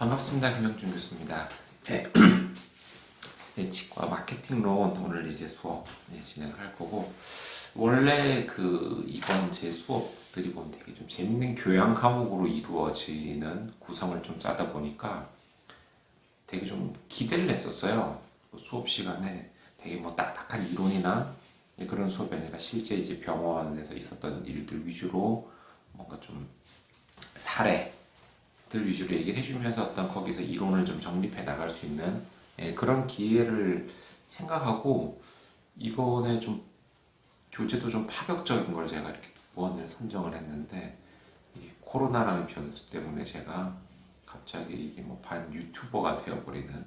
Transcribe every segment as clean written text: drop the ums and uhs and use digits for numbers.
반갑습니다. 김영준 교수입니다. 네. 네, 치과 마케팅론 오늘 이제 수업 진행할 거고, 원래 이번 제 수업들이 보면 되게 좀 재밌는 교양 과목으로 이루어지는 구성을 좀 짜다 보니까 되게 좀 기대를 했었어요. 수업 시간에 되게 뭐 딱딱한 이론이나 그런 수업이 아니라 실제 이제 병원에서 있었던 일들 위주로 뭔가 좀 사례 들 위주로 얘기를 해주면서 어떤 거기서 이론을 좀 정립해 나갈 수 있는 그런 기회를 생각하고 이번에 좀 교재도 좀 파격적인 걸 제가 이렇게 두 번을 선정을 했는데 이 코로나라는 변수 때문에 제가 갑자기 이게 뭐 반 유튜버가 되어버리는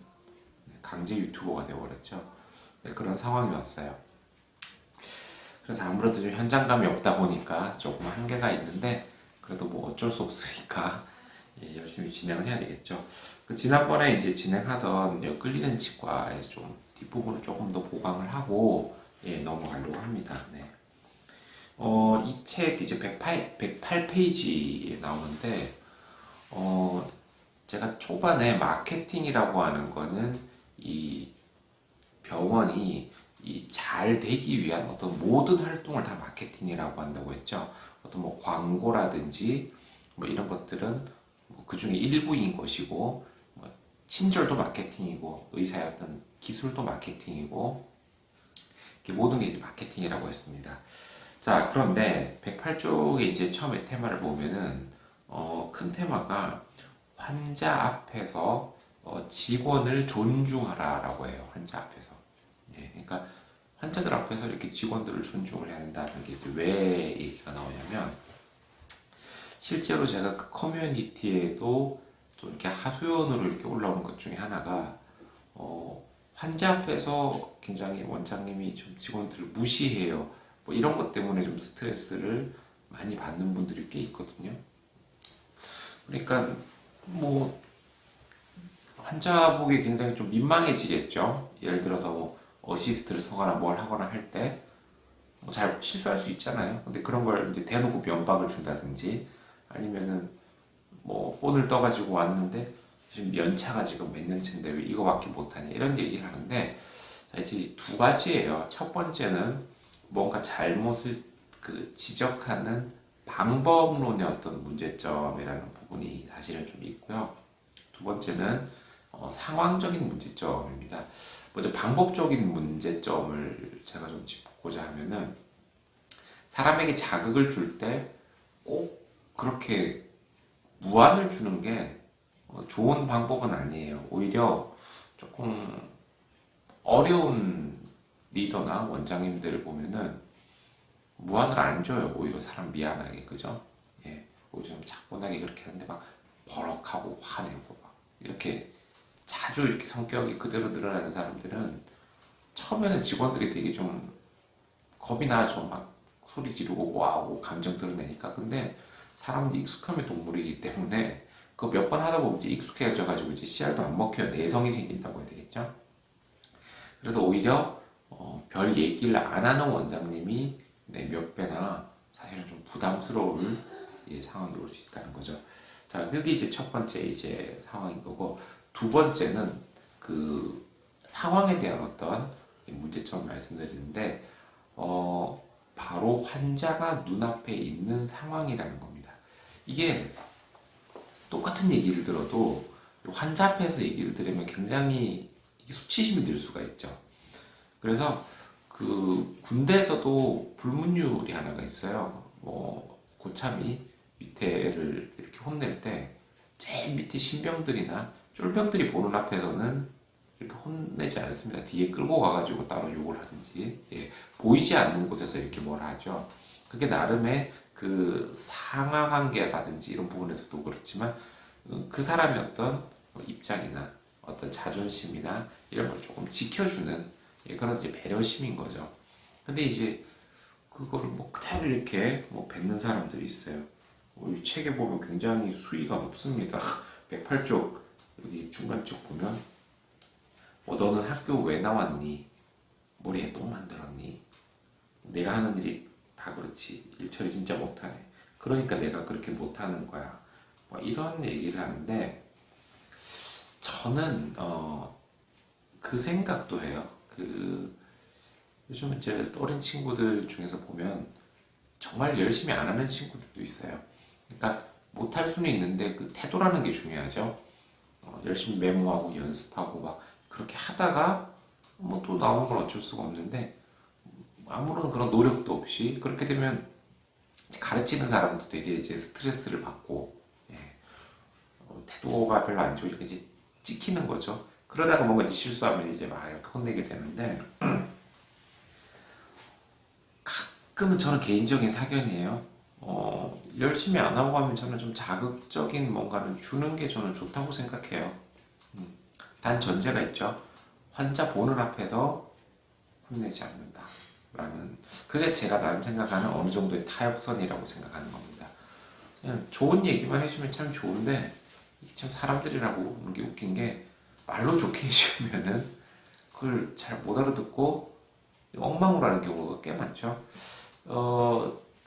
강제 유튜버가 되어버렸죠. 그런 상황이 왔어요. 그래서 아무래도 좀 현장감이 없다 보니까 조금 한계가 있는데 그래도 뭐 어쩔 수 없으니까 열심히 진행을 해야 되겠죠. 지난번에 이제 진행하던 끌리는 치과의 좀 뒷부분을 조금 더 보강을 하고 넘어가려고 합니다. 네. 이 책 이제 108페이지에 나오는데 제가 초반에 마케팅이라고 하는 거는 이 병원이 잘 되기 위한 어떤 모든 활동을 다 마케팅이라고 한다고 했죠. 어떤 뭐 광고라든지 뭐 이런 것들은 그 중에 일부인 것이고, 뭐 친절도 마케팅이고, 의사의 어떤 기술도 마케팅이고, 모든 게 이제 마케팅이라고 했습니다. 자, 그런데 108쪽에 이제 처음에 테마를 보면은, 큰 테마가 환자 앞에서 직원을 존중하라라고 해요. 환자 앞에서. 그러니까 환자들 앞에서 이렇게 직원들을 존중을 해야 된다는 게 왜 얘기가 나오냐면, 실제로 제가 그 커뮤니티에도 또 이렇게 하소연으로 이렇게 올라오는 것 중에 하나가 환자 앞에서 굉장히 원장님이 좀 직원들을 무시해요. 뭐 이런 것 때문에 좀 스트레스를 많이 받는 분들이 꽤 있거든요. 그러니까 뭐 환자 보기 굉장히 좀 민망해지겠죠. 예를 들어서 뭐 어시스트를 서거나 뭘 하거나 할 때 뭐 잘 실수할 수 있잖아요. 근데 그런 걸 이제 대놓고 면박을 준다든지 아니면은 뭐 본을 떠가지고 왔는데 지금 연차가 지금 몇 년 차인데 왜 이거밖에 못하냐 이런 얘기를 하는데 자, 이제 두 가지예요. 첫 번째는 뭔가 잘못을 지적하는 방법론의 어떤 문제점이라는 부분이 사실은 좀 있고요. 두 번째는 상황적인 문제점입니다. 먼저 방법적인 문제점을 제가 좀 짚고자 하면은 사람에게 자극을 줄 때 꼭 그렇게 무한을 주는 게 좋은 방법은 아니에요. 오히려 조금 어려운 리더나 원장님들을 보면은 무한을 안 줘요. 오히려 사람 미안하게, 그죠? 오히려 좀 차분하게 그렇게 하는데 막 버럭하고 화내고 막 이렇게 자주 이렇게 성격이 그대로 늘어나는 사람들은 처음에는 직원들이 되게 좀 겁이 나죠. 막 소리 지르고 와하고 감정 드러내니까. 근데 사람은 익숙함의 동물이기 때문에 그거 몇 번 하다 보면 이제 익숙해져가지고 이제 씨알도 안 먹혀요. 내성이 생긴다고 해야 되겠죠. 그래서 오히려 별 얘기를 안 하는 원장님이 몇 배나 사실은 좀 부담스러울 상황이 올 수 있다는 거죠. 자, 그게 이제 첫 번째 이제 상황인 거고, 두 번째는 그 상황에 대한 어떤 문제점을 말씀드리는데, 바로 환자가 눈앞에 있는 상황이라는 겁니다. 이게 똑같은 얘기를 들어도 환자 앞에서 얘기를 들으면 굉장히 수치심이 들 수가 있죠. 그래서 그 군대에서도 불문율이 하나가 있어요. 뭐 고참이 밑에 애를 이렇게 혼낼 때 제일 밑에 신병들이나 쫄병들이 보는 앞에서는 이렇게 혼내지 않습니다. 뒤에 끌고 가가지고 따로 욕을 하든지 보이지 않는 곳에서 이렇게 뭐라 하죠. 그게 나름의 그 상하관계라든지 이런 부분에서도 그렇지만 그 사람의 어떤 입장이나 어떤 자존심이나 이런 걸 조금 지켜주는 그런 이제 배려심인 거죠. 근데 이제 그거를 뭐 그대로 이렇게 뭐 뱉는 사람들이 있어요. 이 책에 보면 굉장히 수위가 높습니다. 108쪽 여기 중간 쪽 보면 너는 학교 왜 나왔니? 머리에 똥 만들었니? 내가 하는 일이 다 그렇지. 일 처리 진짜 못하네. 그러니까 내가 그렇게 못하는 거야. 뭐 이런 얘기를 하는데 저는 그 생각도 해요. 요즘 이제 어린 친구들 중에서 보면 정말 열심히 안 하는 친구들도 있어요. 그러니까 못할 수는 있는데 그 태도라는 게 중요하죠. 열심히 메모하고 연습하고 막 그렇게 하다가 뭐 또 나오는 건 어쩔 수가 없는데 아무런 그런 노력도 없이 그렇게 되면 가르치는 사람도 되게 이제 스트레스를 받고, 예, 태도가 별로 안 좋으니까 이제 찍히는 거죠. 그러다가 뭔가 이제 실수하면 이제 막 이렇게 혼내게 되는데, 가끔은 저는 개인적인 사견이에요. 열심히 안 하고 하면 저는 좀 자극적인 뭔가를 주는 게 저는 좋다고 생각해요. 단 전제가 있죠. 환자 보는 앞에서 혼내지 않는다. 라는, 그게 제가 나름 생각하는 어느 정도의 타협선이라고 생각하는 겁니다. 그냥 좋은 얘기만 해주면 참 좋은데, 이게 참 사람들이라고 하는 게 웃긴 게, 말로 좋게 해주면은 그걸 잘 못 알아듣고 엉망으로 하는 경우가 꽤 많죠.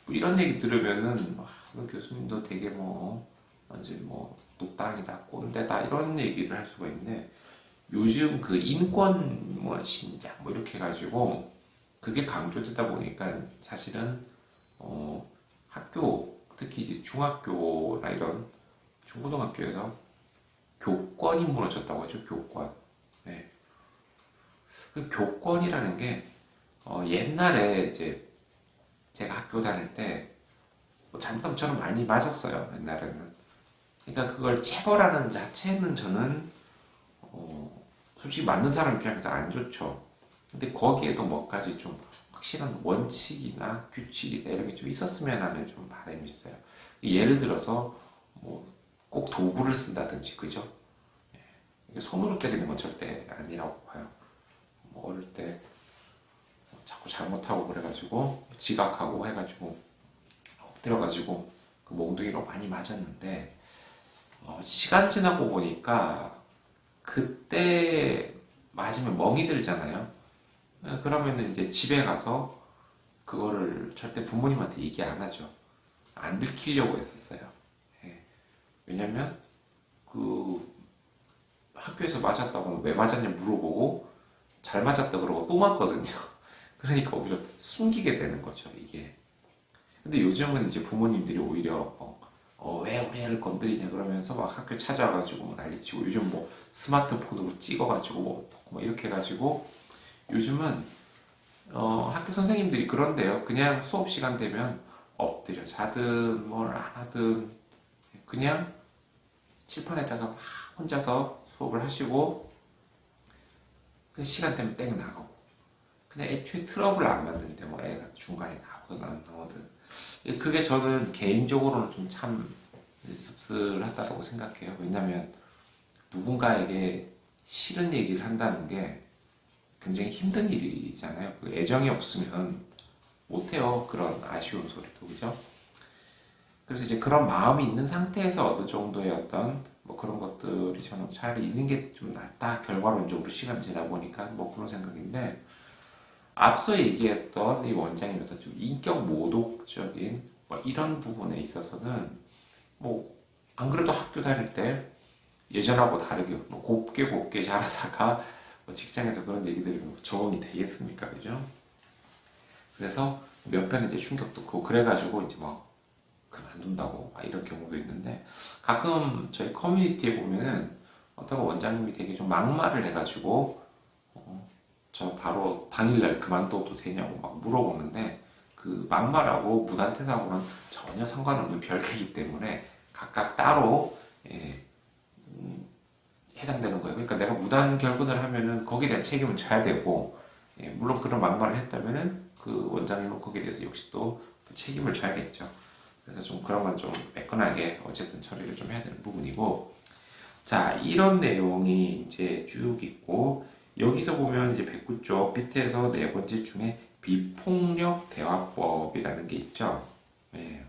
이런 얘기 들으면은, 너 교수님도 되게 뭐, 완전 뭐, 노땅이다, 꼰대다, 이런 얘기를 할 수가 있는데, 요즘 그 인권 뭐 신장 뭐 이렇게 해가지고 그게 강조되다 보니까 사실은 학교 특히 이제 중학교나 이런 중고등학교에서 교권이 무너졌다고 하죠. 교권. 네. 그 교권이라는 게 옛날에 이제 제가 학교 다닐 때뭐 잘못하면 저는 많이 맞았어요. 옛날에는. 그러니까 그걸 체벌하는 자체는 저는 솔직히 맞는 사람 입장에서 안 좋죠. 근데 거기에도 뭐까지 좀 확실한 원칙이나 규칙이나 이런 게 좀 있었으면 하는 좀 바람이 있어요. 예를 들어서 뭐 꼭 도구를 쓴다든지, 그죠? 이게 손으로 때리는 건 절대 아니라고 봐요. 뭐 어릴 때 자꾸 잘못하고 그래가지고 지각하고 해가지고 엎드려가지고 그 몽둥이로 많이 맞았는데 시간 지나고 보니까 그때 맞으면 멍이 들잖아요. 그러면 이제 집에 가서 그거를 절대 부모님한테 얘기 안 하죠. 안 들키려고 했었어요. 예. 왜냐면 그 학교에서 맞았다고 왜 맞았냐 물어보고 잘 맞았다 그러고 또 맞거든요. 그러니까 오히려 숨기게 되는 거죠, 이게. 근데 요즘은 이제 부모님들이 오히려 왜 우리 애를 건드리냐 그러면서 막 학교 찾아와가지고 뭐 난리치고 요즘 뭐 스마트폰으로 찍어가지고 뭐 이렇게 해가지고 요즘은 학교 선생님들이 그런데요. 그냥 수업 시간 되면 엎드려 자든 뭘 안 하든 그냥 칠판에다가 막 혼자서 수업을 하시고 그 시간 되면 땡 나가고 그냥 애초에 트러블 안 만드는데 뭐 애가 중간에 나오든 안 나오든 그게 저는 개인적으로는 좀 참 씁쓸하다고 생각해요. 왜냐면 누군가에게 싫은 얘기를 한다는 게 굉장히 힘든 일이잖아요. 그 애정이 없으면 못해요. 그런 아쉬운 소리도, 그죠? 그래서 이제 그런 마음이 있는 상태에서 어느 정도의 어떤 뭐 그런 것들이 저는 차라리 있는 게 좀 낫다. 결과론적으로 시간 지나 보니까 뭐 그런 생각인데 앞서 얘기했던 이 원장님 어떤 좀 인격 모독적인 뭐 이런 부분에 있어서는 뭐 안 그래도 학교 다닐 때 예전하고 다르게 뭐 곱게 자라다가 뭐 직장에서 그런 얘기들이 뭐 적응이 되겠습니까, 그죠? 그래서 몇 번 이제 충격도 크고 그래가지고 이제 막 그만둔다고 막 이런 경우도 있는데 가끔 저희 커뮤니티에 보면은 어떤 원장님이 되게 좀 막말을 해가지고 저 바로 당일날 그만둬도 되냐고 막 물어보는데 그 막말하고 무단퇴사하고는 전혀 상관없는 별개이기 때문에 각각 따로 예, 해당되는 거예요. 그러니까 내가 무단 결근을 하면은 거기에 대한 책임을 져야 되고 예, 물론 그런 막말을 했다면은 그 원장님은 거기에 대해서 역시 또 책임을 져야겠죠. 그래서 좀 그런 건 좀 매끈하게 어쨌든 처리를 좀 해야 되는 부분이고 자 이런 내용이 이제 쭉 있고 여기서 보면 이제 109쪽 밑에서 네 번째 중에 비폭력 대화법이라는 게 있죠. 예.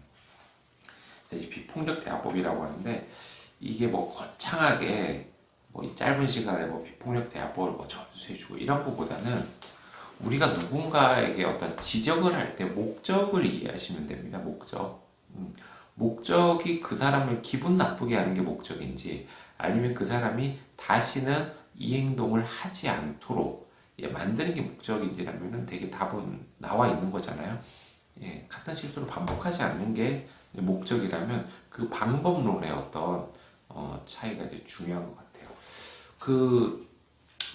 이제 비폭력 대화법이라고 하는데 이게 뭐 거창하게 뭐 이 짧은 시간에 뭐 비폭력 대화법을 뭐 전수해주고 이런 것보다는 우리가 누군가에게 어떤 지적을 할 때 목적을 이해하시면 됩니다. 목적. 목적이 그 사람을 기분 나쁘게 하는 게 목적인지 아니면 그 사람이 다시는 이 행동을 하지 않도록 만드는 게 목적인지라면은 되게 답은 나와 있는 거잖아요. 같은 실수를 반복하지 않는 게 목적이라면 그 방법론의 어떤 차이가 이제 중요한 것 같아요. 그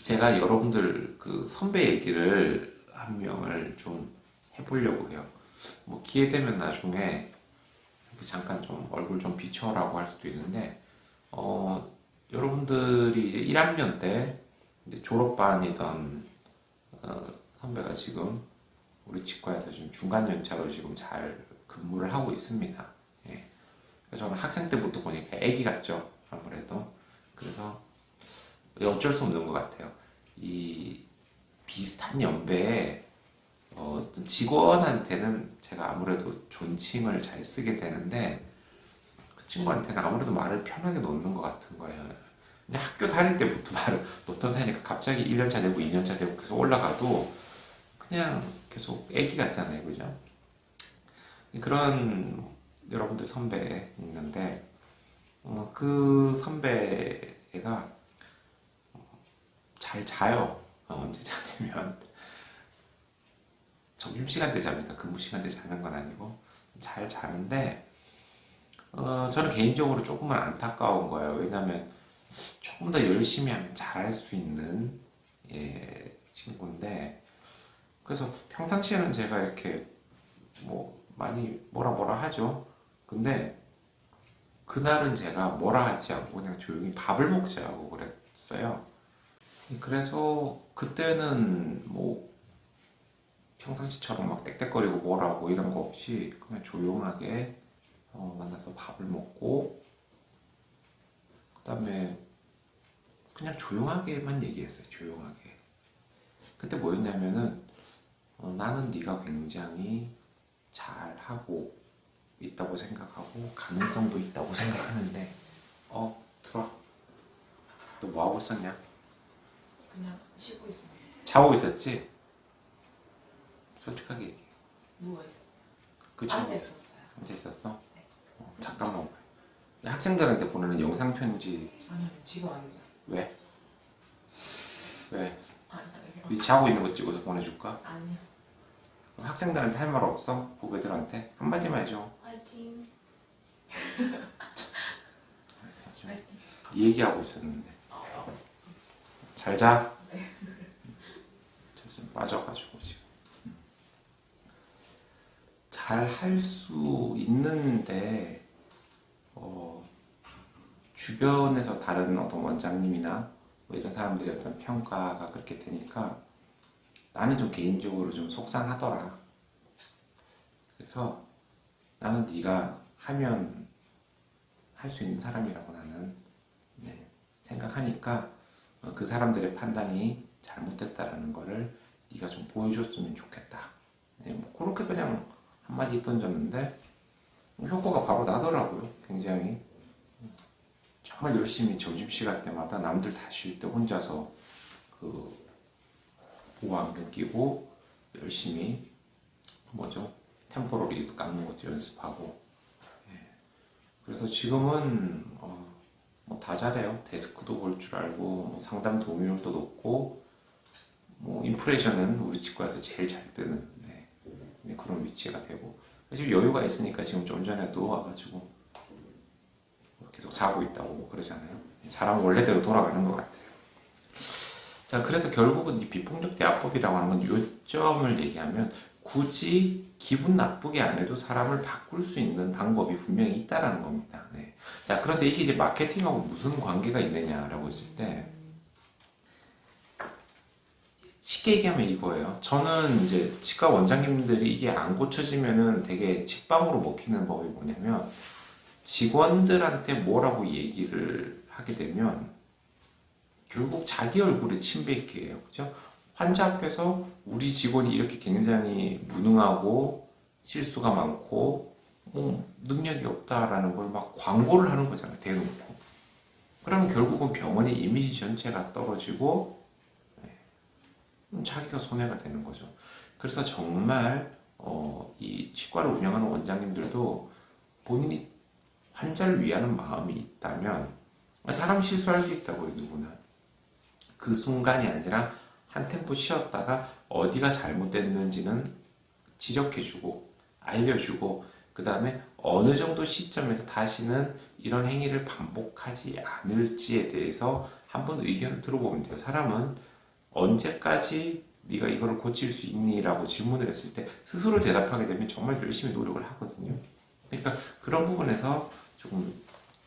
제가 여러분들 그 선배 얘기를 한 명을 좀 해보려고 해요. 뭐 기회 되면 나중에 잠깐 좀 얼굴 좀 비춰라고 할 수도 있는데 여러분들이 이제 1학년 때 이제 졸업반이던 선배가 지금 우리 치과에서 지금 중간 연차로 지금 잘 근무를 하고 있습니다. 예. 저는 학생 때부터 보니까 애기 같죠, 아무래도. 그래서 어쩔 수 없는 것 같아요. 이 비슷한 연배에 직원한테는 제가 아무래도 존칭을 잘 쓰게 되는데 그 친구한테는 아무래도 말을 편하게 놓는 것 같은 거예요. 그냥 학교 다닐 때부터 말을 놓던 사이니까 갑자기 1년차 되고 2년차 되고 계속 올라가도 그냥 계속 애기 같잖아요, 그죠? 그런 여러분들 선배 있는데 그 선배가 잘 자요. 언제 자냐면 점심시간 때 잡니다. 근무 시간 때 자는 건 아니고 잘 자는데 저는 개인적으로 조금은 안타까운 거예요. 왜냐하면 조금 더 열심히 하면 잘할 수 있는 친구인데 그래서 평상시에는 제가 이렇게 뭐 많이 뭐라 하죠. 근데 그날은 제가 뭐라 하지 않고 그냥 조용히 밥을 먹자고 그랬어요. 그래서 그때는 뭐 평상시처럼 막 떽떽거리고 뭐라고 이런 거 없이 그냥 조용하게 만나서 밥을 먹고 그다음에 그냥 조용하게만 얘기했어요. 조용하게. 그때 뭐였냐면은 나는 네가 굉장히 잘하고 있다고 생각하고 가능성도 있다고 생각하는데 들어와. 너 뭐하고 있었냐? 그냥 쉬고 있어요. 자고 있었지? 솔직하게 얘기해. 누워 있었어요. 그 앉아 친구 있었어요. 앉아 있었어? 네. 잠깐만. 학생들한테 보내는 영상 편지 아니요, 지금 안 돼요. 왜? 왜? 아니요. 네 자고 있는 거 찍어서 보내줄까? 아니요. 학생들한테 할 말 없어? 후배들한테? 한마디만 해줘. 화이팅. 화이팅. 얘기하고 있었는데 잘 자? 네. 저 지금 빠져가지고 지금 잘 할 수 있는데 주변에서 다른 어떤 원장님이나 뭐 이런 사람들의 어떤 평가가 그렇게 되니까 나는 좀 개인적으로 좀 속상하더라. 그래서 나는 네가 하면 할 수 있는 사람이라고 나는 생각하니까 그 사람들의 판단이 잘못됐다라는 거를 네가 좀 보여줬으면 좋겠다. 뭐 그렇게 그냥 한마디 던졌는데 효과가 바로 나더라고요. 굉장히 정말 열심히 점심시간 때마다 남들 다 쉴 때 혼자서 그 보호안경 끼고 열심히 템포러리 깎는 것도 연습하고 그래서 지금은 뭐 다 잘해요. 데스크도 볼 줄 알고 뭐 상담 동의율도 높고 뭐 인프레션은 우리 치과에서 제일 잘 뜨는 그런 위치가 되고 지금 여유가 있으니까 지금 좀 전에도 와가지고 계속 자고 있다고 그러잖아요. 사람은 원래대로 돌아가는 것 같아요. 자, 그래서 결국은 이 비폭력 대화법이라고 하는 건 요점을 얘기하면 굳이 기분 나쁘게 안 해도 사람을 바꿀 수 있는 방법이 분명히 있다라는 겁니다. 자, 그런데 이게 이제 마케팅하고 무슨 관계가 있느냐라고 했을 때 쉽게 얘기하면 이거예요. 저는 이제 치과 원장님들이 이게 안 고쳐지면은 되게 직방으로 먹히는 법이 뭐냐면 직원들한테 뭐라고 얘기를 하게 되면 결국 자기 얼굴에 침뱉기예요. 그죠? 환자 앞에서 우리 직원이 이렇게 굉장히 무능하고 실수가 많고 능력이 없다라는 걸 막 광고를 하는 거잖아요. 대놓고. 그러면 결국은 병원의 이미지 전체가 떨어지고 자기가 손해가 되는 거죠. 그래서 정말 이 치과를 운영하는 원장님들도 본인이 환자를 위하는 마음이 있다면 사람 실수할 수 있다고요, 누구나. 그 순간이 아니라 한 템포 쉬었다가 어디가 잘못됐는지는 지적해주고 알려주고 그 다음에 어느 정도 시점에서 다시는 이런 행위를 반복하지 않을지에 대해서 한번 의견을 들어보면 돼요. 사람은 언제까지 네가 이거를 고칠 수 있니? 라고 질문을 했을 때 스스로 대답하게 되면 정말 열심히 노력을 하거든요. 그러니까 그런 부분에서 조금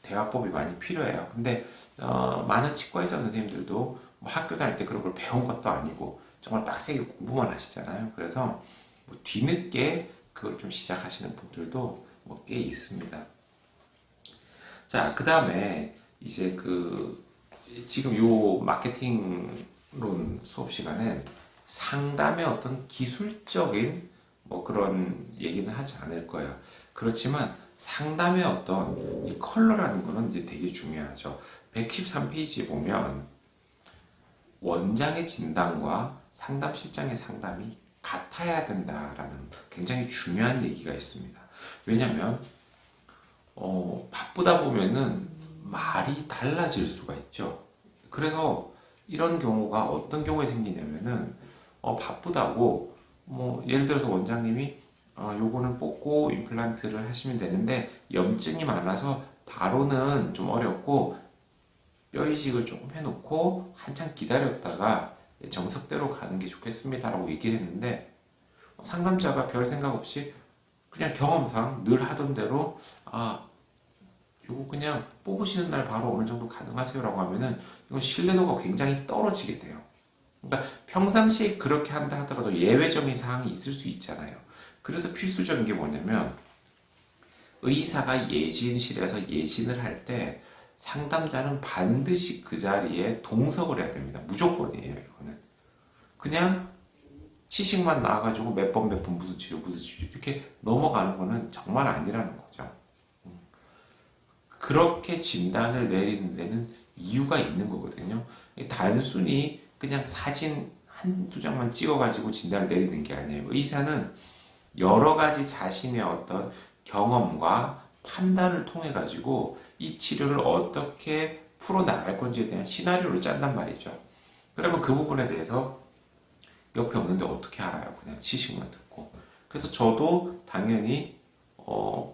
대화법이 많이 필요해요. 근데 많은 치과 의사 선생님들도 뭐 학교 다닐 때 그런 걸 배운 것도 아니고 정말 빡세게 공부만 하시잖아요. 그래서 뭐 뒤늦게 그걸 좀 시작하시는 분들도 뭐 꽤 있습니다. 자, 그 다음에 이제 지금 요 마케팅론 수업 시간엔 상담의 어떤 기술적인 뭐 그런 얘기는 하지 않을 거예요. 그렇지만 상담의 어떤 이 컬러라는 거는 이제 되게 중요하죠. 113페이지에 보면 원장의 진단과 상담실장의 상담이 같아야 된다라는 굉장히 중요한 얘기가 있습니다. 왜냐면 바쁘다 보면은 말이 달라질 수가 있죠. 그래서 이런 경우가 어떤 경우에 생기냐면은 바쁘다고 뭐 예를 들어서 원장님이 요거는 뽑고 임플란트를 하시면 되는데 염증이 많아서 바로는 좀 어렵고 뼈 이식을 조금 해놓고 한참 기다렸다가 정석대로 가는 게 좋겠습니다라고 얘기를 했는데 상담자가 별 생각 없이 그냥 경험상 늘 하던 대로 요거 그냥 뽑으시는 날 바로 어느 정도 가능하세요라고 하면은 이건 신뢰도가 굉장히 떨어지게 돼요. 그러니까 평상시에 그렇게 한다 하더라도 예외적인 사항이 있을 수 있잖아요. 그래서 필수적인 게 뭐냐면 의사가 예진실에서 예진을 할 때 상담자는 반드시 그 자리에 동석을 해야 됩니다. 무조건이에요, 이거는. 그냥 치식만 나와가지고 몇 번 무슨 치료 이렇게 넘어가는 거는 정말 아니라는 거죠. 그렇게 진단을 내리는 데는 이유가 있는 거거든요. 단순히 그냥 사진 한두 장만 찍어가지고 진단을 내리는 게 아니에요. 의사는 여러 가지 자신의 어떤 경험과 판단을 통해 가지고 이 치료를 어떻게 풀어나갈 건지에 대한 시나리오를 짠단 말이죠. 그러면 그 부분에 대해서 옆에 없는데 어떻게 알아요? 그냥 지식만 듣고. 그래서 저도 당연히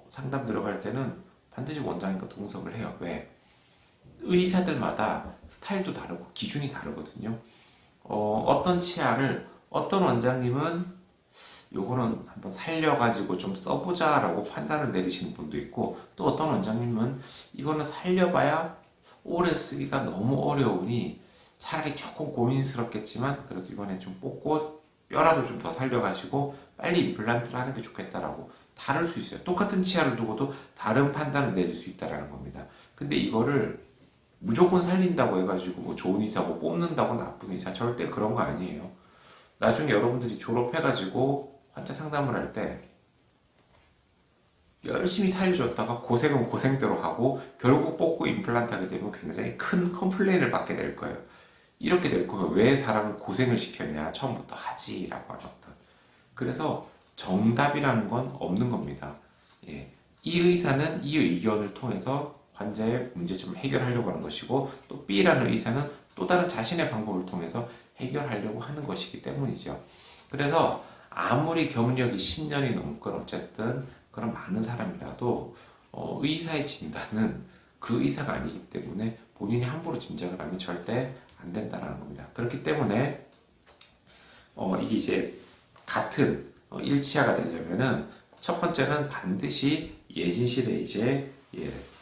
상담 들어갈 때는 반드시 원장님과 동석을 해요. 왜? 의사들마다 스타일도 다르고 기준이 다르거든요. 어떤 치아를 어떤 원장님은 요거는 한번 살려가지고 좀 써보자라고 판단을 내리시는 분도 있고 또 어떤 원장님은 이거는 살려봐야 오래 쓰기가 너무 어려우니 차라리 조금 고민스럽겠지만 그래도 이번에 좀 뽑고 뼈라도 좀 더 살려가지고 빨리 임플란트를 하는 게 좋겠다라고 다를 수 있어요. 똑같은 치아를 두고도 다른 판단을 내릴 수 있다라는 겁니다. 근데 이거를 무조건 살린다고 해가지고 뭐 좋은 의사 뭐 뽑는다고 나쁜 의사 절대 그런 거 아니에요. 나중에 여러분들이 졸업해가지고 환자 상담을 할 때 열심히 살려줬다가 고생은 고생대로 하고 결국 뽑고 임플란트 하게 되면 굉장히 큰 컴플레인을 받게 될 거예요. 이렇게 될 거면 왜 사람을 고생을 시켰냐 처음부터 하지라고 하는 어떤 그래서 정답이라는 건 없는 겁니다. 예. 이 의사는 이 의견을 통해서 환자의 문제점을 해결하려고 하는 것이고 또 B라는 의사는 또 다른 자신의 방법을 통해서 해결하려고 하는 것이기 때문이죠. 그래서 아무리 경력이 10년이 넘건 어쨌든 그런 많은 사람이라도 의사의 진단은 그 의사가 아니기 때문에 본인이 함부로 짐작을 하면 절대 안 된다는 겁니다. 그렇기 때문에 이게 이제 같은 일치아가 되려면은 첫 번째는 반드시 예진실에 이제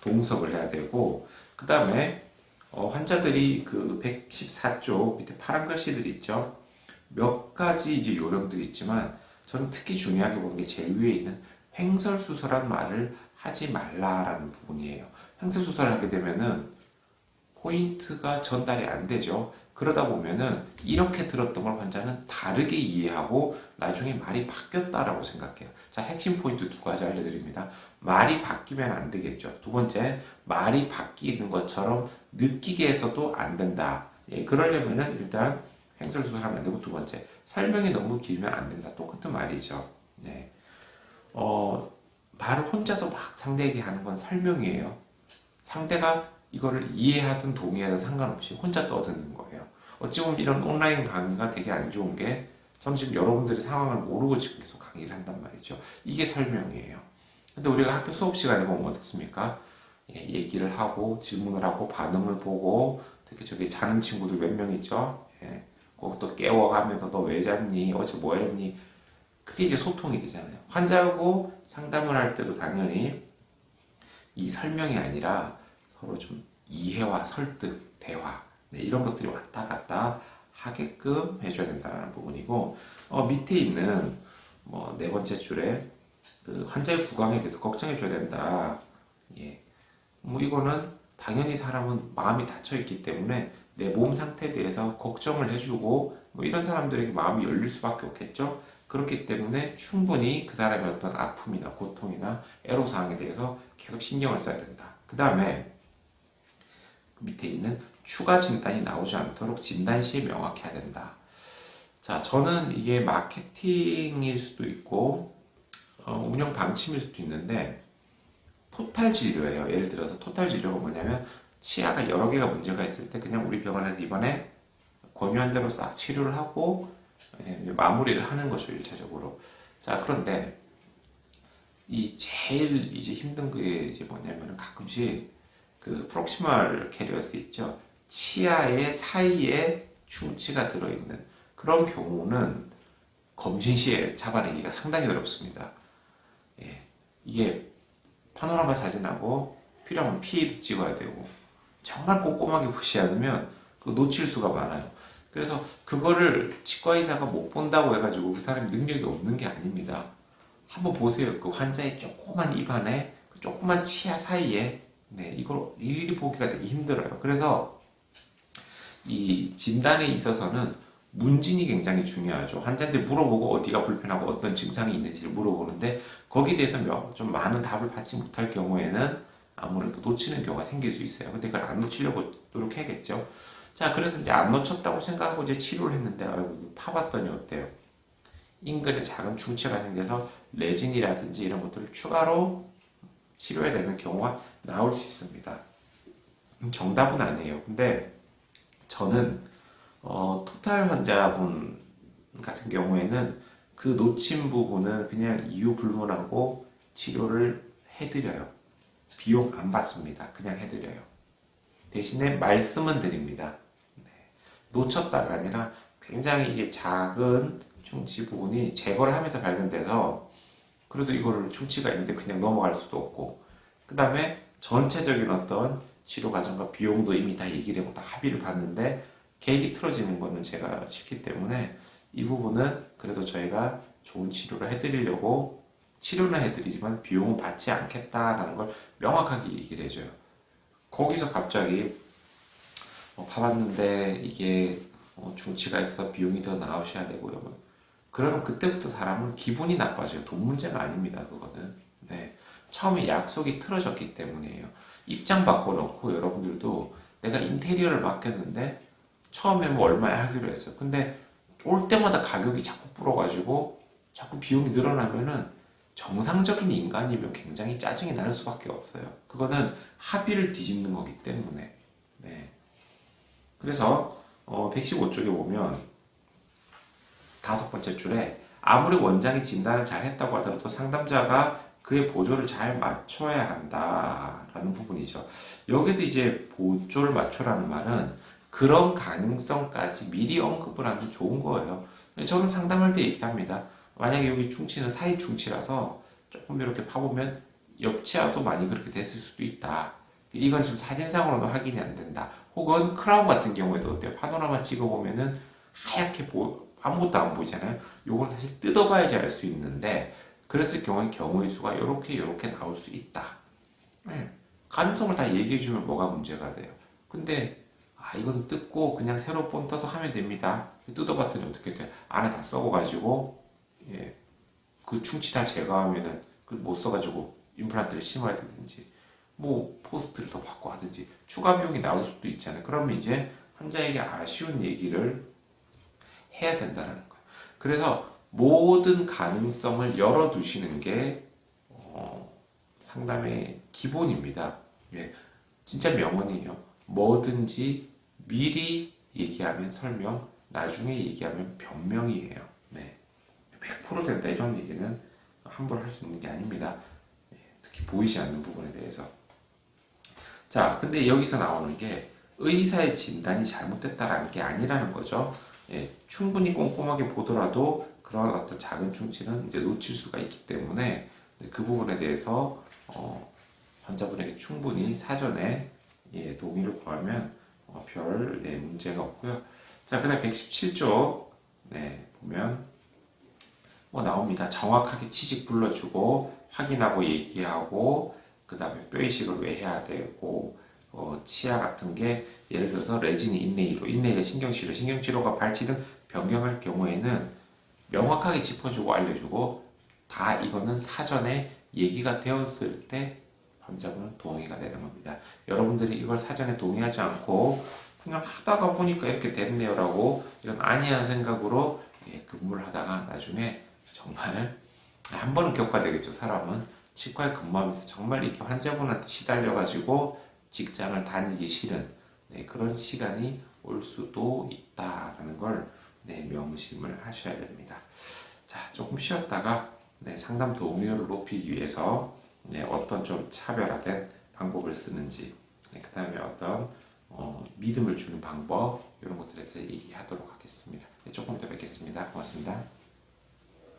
동석을 해야 되고 그 다음에 환자들이 그 114쪽 밑에 파란 글씨들 있죠. 몇 가지 이제 요령들이 있지만 저는 특히 중요하게 보는 게 제일 위에 있는 횡설수설한 말을 하지 말라라는 부분이에요. 횡설수설을 하게 되면은 포인트가 전달이 안 되죠. 그러다 보면은 이렇게 들었던 걸 환자는 다르게 이해하고 나중에 말이 바뀌었다라고 생각해요. 자, 핵심 포인트 두 가지 알려드립니다. 말이 바뀌면 안 되겠죠. 두 번째, 말이 바뀌는 것처럼 느끼게 해서도 안 된다. 예, 그러려면은 일단 횡설수설하면 안 되고 두 번째, 설명이 너무 길면 안 된다. 똑같은 말이죠. 네. 말을 혼자서 막 상대에게 하는 건 설명이에요. 상대가 이거를 이해하든 동의하든 상관없이 혼자 떠드는 거예요. 어찌 보면 이런 온라인 강의가 되게 안 좋은 게 저는 지금 여러분들의 상황을 모르고 지금 계속 강의를 한단 말이죠. 이게 설명이에요. 근데 우리가 학교 수업 시간에 보면 어떻습니까? 예, 얘기를 하고 질문을 하고 반응을 보고 특히 저기 자는 친구들 몇 명 있죠? 예, 그것도 깨워가면서 너 왜 잤니? 어제 뭐 했니? 그게 이제 소통이 되잖아요. 환자하고 상담을 할 때도 당연히 이 설명이 아니라 서로 좀 이해와 설득, 대화 네, 이런 것들이 왔다 갔다 하게끔 해줘야 된다는 부분이고 밑에 있는 뭐 네 번째 줄에 그 환자의 구강에 대해서 걱정해 줘야 된다. 예. 뭐 이거는 당연히 사람은 마음이 닫혀 있기 때문에 내 몸 상태에 대해서 걱정을 해주고 뭐 이런 사람들에게 마음이 열릴 수밖에 없겠죠. 그렇기 때문에 충분히 그 사람의 어떤 아픔이나 고통이나 애로사항에 대해서 계속 신경을 써야 된다. 그 다음에 밑에 있는 추가 진단이 나오지 않도록 진단 시에 명확해야 된다. 자, 저는 이게 마케팅일 수도 있고 운영 방침일 수도 있는데 토탈 진료예요. 예를 들어서 토탈 진료가 뭐냐면 치아가 여러 개가 문제가 있을 때 그냥 우리 병원에서 이번에 권유한 대로 싹 치료를 하고 마무리를 하는 거죠, 1차적으로. 자, 그런데 이 제일 이제 힘든 게 이제 뭐냐면 가끔씩 그 프록시멀 캐리어스 있죠. 치아의 사이에 충치가 들어있는 그런 경우는 검진 시에 잡아내기가 상당히 어렵습니다. 예, 이게 파노라마 사진하고 필요하면 PA도 찍어야 되고 정말 꼼꼼하게 보지 않으면 그 놓칠 수가 많아요. 그래서 그거를 치과 의사가 못 본다고 해가지고 그 사람이 능력이 없는 게 아닙니다. 한번 보세요. 그 환자의 조그만 입안에 그 조그만 치아 사이에 네, 이걸 일일이 보기가 되게 힘들어요. 그래서 이 진단에 있어서는 문진이 굉장히 중요하죠. 환자한테 물어보고 어디가 불편하고 어떤 증상이 있는지를 물어보는데 거기에 대해서 좀 많은 답을 받지 못할 경우에는 아무래도 놓치는 경우가 생길 수 있어요. 근데 그걸 안 놓치려고 노력해야겠죠. 자, 그래서 이제 안 놓쳤다고 생각하고 이제 치료를 했는데 아이고, 파봤더니 어때요? 인근에 작은 충치가 생겨서 레진이라든지 이런 것들을 추가로 치료해야 되는 경우가 나올 수 있습니다. 정답은 아니에요. 근데 저는 토탈 환자분 같은 경우에는 그 놓친 부분은 그냥 이유 불문하고 치료를 해드려요. 비용 안 받습니다. 그냥 해드려요. 대신에 말씀은 드립니다. 네. 놓쳤다가 아니라 굉장히 이게 작은 충치 부분이 제거를 하면서 발견돼서 그래도 이거를 충치가 있는데 그냥 넘어갈 수도 없고 그 다음에 전체적인 어떤 치료 과정과 비용도 이미 다 얘기를 하고 다 합의를 봤는데 계획이 틀어지는 거는 제가 싫기 때문에 이 부분은 그래도 저희가 좋은 치료를 해드리려고 치료는 해드리지만 비용은 받지 않겠다라는 걸 명확하게 얘기를 해줘요. 거기서 갑자기 봐봤는데 이게 중치가 있어서 비용이 더 나오셔야 되고요. 그러면 그때부터 사람은 기분이 나빠져요. 돈 문제가 아닙니다. 그거는. 네. 처음에 약속이 틀어졌기 때문이에요. 입장 바꿔놓고 여러분들도 내가 인테리어를 맡겼는데 처음에 뭐 얼마에 하기로 했어. 근데 올 때마다 가격이 자꾸 불어가지고 자꾸 비용이 늘어나면은 정상적인 인간이면 굉장히 짜증이 날 수밖에 없어요. 그거는 합의를 뒤집는 거기 때문에. 네. 그래서 115쪽에 보면 다섯 번째 줄에 아무리 원장이 진단을 잘 했다고 하더라도 상담자가 그의 보조를 잘 맞춰야 한다라는 부분이죠. 여기서 이제 보조를 맞춰라는 말은 그런 가능성까지 미리 언급을 하면 좋은 거예요. 저는 상담할 때 얘기합니다. 만약에 여기 충치는 사이 충치라서 조금 이렇게 파보면 옆치아도 많이 그렇게 됐을 수도 있다. 이건 지금 사진상으로도 확인이 안 된다. 혹은 크라운 같은 경우에도 어때요? 파노라마 찍어보면은 하얗게 아무것도 안 보이잖아요. 요걸 사실 뜯어봐야지 알 수 있는데 그랬을 경우에 경우의 수가 요렇게 나올 수 있다. 네. 가능성을 다 얘기해주면 뭐가 문제가 돼요. 근데 이건 뜯고 그냥 새로 본 떠서 하면 됩니다. 뜯어봤더니 어떻게 돼? 안에 다 썩어가지고 예, 그 충치 다 제거하면은 못 써가지고 임플란트를 심어야 되든지 뭐 포스트를 더 받고 하든지 추가 비용이 나올 수도 있잖아요. 그러면 이제 환자에게 아쉬운 얘기를 해야 된다는 거예요. 그래서 모든 가능성을 열어두시는 게 상담의 기본입니다. 예, 진짜 명언이에요. 뭐든지 미리 얘기하면 설명, 나중에 얘기하면 변명이에요. 네, 100% 된다 이런 얘기는 함부로 할 수 있는 게 아닙니다. 예, 특히 보이지 않는 부분에 대해서. 자, 근데 여기서 나오는 게 의사의 진단이 잘못됐다라는 게 아니라는 거죠. 예, 충분히 꼼꼼하게 보더라도 그런 어떤 작은 충치는 이제 놓칠 수가 있기 때문에 그 부분에 대해서 환자분에게 충분히 사전에 예, 동의를 구하면 별 문제가 없고요. 자, 그다음 117조 네, 보면 나옵니다. 정확하게 치식 불러주고 확인하고 얘기하고 그 다음에 뼈 이식을 왜 해야 되고 치아 같은 게 예를 들어서 레진이 인레이가 신경치료, 신경치료가 발치 등 변경할 경우에는 명확하게 짚어주고 알려주고 다 이거는 사전에 얘기가 되었을 때 환자분은 동의가 되는 겁니다. 여러분들이 이걸 사전에 동의하지 않고 그냥 하다가 보니까 이렇게 됐네요라고 이런 안이한 생각으로 근무를 하다가 나중에 정말 한 번은 겪어야 되겠죠. 사람은 치과에 근무하면서 정말 이렇게 환자분한테 시달려가지고 직장을 다니기 싫은 그런 시간이 올 수도 있다라는 걸 명심을 하셔야 됩니다. 자, 조금 쉬었다가 상담 동의율을 높이기 위해서 어떤 좀 차별화된 방법을 쓰는지, 그 다음에 어떤 믿음을 주는 방법 이런 것들에 대해 얘기하도록 하겠습니다. 조금 더 뵙겠습니다. 고맙습니다.